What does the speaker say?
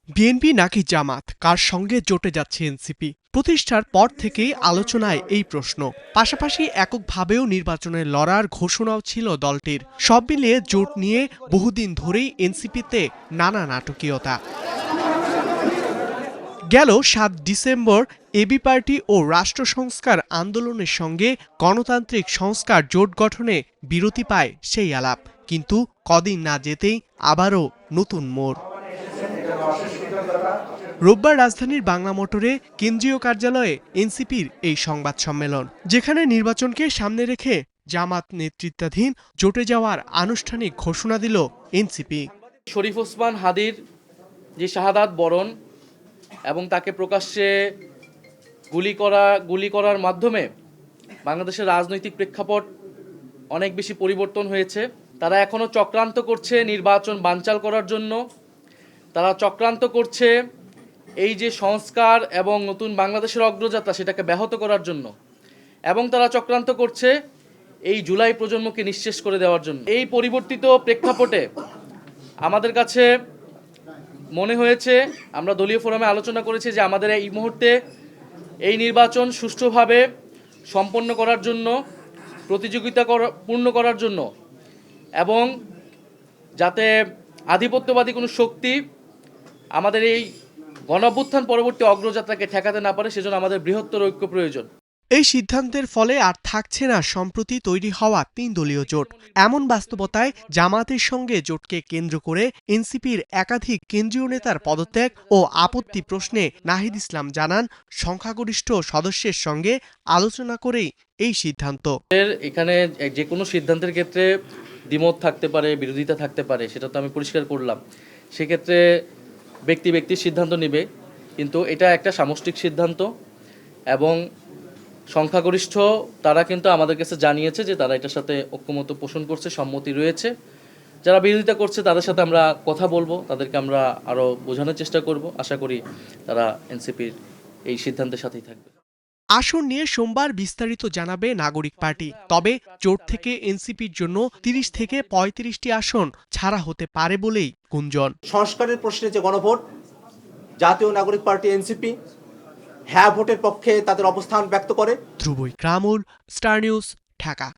BNP নাকি জামাত, কার সঙ্গে জোটে যাচ্ছে এনসিপি? প্রতিষ্ঠার পর থেকেই আলোচনায় এই প্রশ্ন। পাশাপাশি এককভাবেও নির্বাচনে লড়ার ঘোষণাও ছিল দলটির। সব মিলিয়ে জোট নিয়ে বহুদিন ধরেই এনসিপিতে নানা নাটকীয়তা। গেল ৭ ডিসেম্বর এবি পার্টি ও রাষ্ট্র সংস্কার আন্দোলনের সঙ্গে গণতান্ত্রিক সংস্কার জোট গঠনে বিরতি পায় সেই আলাপ। কিন্তু কদিন না যেতেই আবারও নতুন মোড়। রোববার রাজধানীর বাংলা মোটরে কেন্দ্রীয় কার্যালয়ে এনসিপির এই সংবাদ সম্মেলন, যেখানে নির্বাচনকে সামনে রেখে জামাত নেতৃত্বাধীন জোটে যাওয়ার আনুষ্ঠানিক ঘোষণা দিল এনসিপি। শরীফ ওসমান হাদির যে শাহাদাত বরণ এবং তাকে প্রকাশ্যে গুলি করার মাধ্যমে বাংলাদেশের রাজনৈতিক প্রেক্ষাপট অনেক বেশি পরিবর্তন হয়েছে। তারা এখনো চক্রান্ত করছে নির্বাচন বানচাল করার জন্য। তারা চক্রান্ত করছে এই যে সংস্কার এবং নতুন বাংলাদেশের অগ্রযাত্রা সেটাকে ব্যাহত করার জন্য, এবং তারা চক্রান্ত করছে এই জুলাই প্রজন্মকে নিঃশেষ করে দেওয়ার জন্য। এই পরিবর্তিত প্রেক্ষাপটে আমাদের কাছে মনে হয়েছে, আমরা দলীয় ফোরামে আলোচনা করেছি যে আমাদের এই মুহূর্তে এই নির্বাচন সুষ্ঠুভাবে সম্পন্ন করার জন্য, প্রতিযোগিতা পূর্ণ করার জন্য, এবং যাতে আধিপত্যবাদী কোনো শক্তি আমাদের এই গণঅভ্যুত্থান পরবর্তী অগ্রযাত্রাকে ঠেকাতে না পারে, সেজন্য আমাদের বৃহত্তর ঐক্য প্রয়োজন। এই সিদ্ধান্তের ফলে আর থাকছে না সম্প্রতি তৈরি হওয়া ৩ দলীয় জোট। এমন বাস্তবতায় জামাতের সঙ্গে জোটকে কেন্দ্র করে এনসিপির একাধিক কেন্দ্রীয় নেতার পদত্যাগ ও আপত্তি প্রশ্নে নাহিদ ইসলাম জানান, সংখ্যাগরিষ্ঠ সদস্যের সঙ্গে আলোচনা করেই এই সিদ্ধান্ত। এখানে যে কোনো সিদ্ধান্তের ক্ষেত্রে দ্বিমত থাকতে পারে, বিরোধিতা থাকতে পারে, সেটা তো আমি পরিষ্কার করলাম। সেক্ষেত্রে ব্যক্তির সিদ্ধান্ত নেবে, কিন্তু এটা একটা সামষ্টিক সিদ্ধান্ত এবং সংখ্যাগরিষ্ঠ তারা কিন্তু আমাদের কাছে জানিয়েছে যে তারা এটার সাথে ঐক্যমত পোষণ করছে, সম্মতি রয়েছে। যারা বিরোধিতা করছে তাদের সাথে আমরা কথা বলবো, তাদেরকে আমরা আরও বোঝানোর চেষ্টা করব। আশা করি তারা এনসিপির এই সিদ্ধান্তের সাথেই থাকবে। আসন নিয়ে সোমবার বিস্তারিত জানাবে নাগরিক পার্টি। তবে জোট থেকে এনসিপির জন্য ৩০ থেকে ৩৫টি আসন ছাড়া হতে পারে বলেই গুঞ্জন। সংস্কারের প্রশ্নে যে গণভোট, জাতীয় নাগরিক পার্টি এনসিপি হ্যাঁ ভোটের পক্ষে তাদের অবস্থান ব্যক্ত করে। ধ্রুব ইকরামুল, স্টার নিউজ, ঢাকা।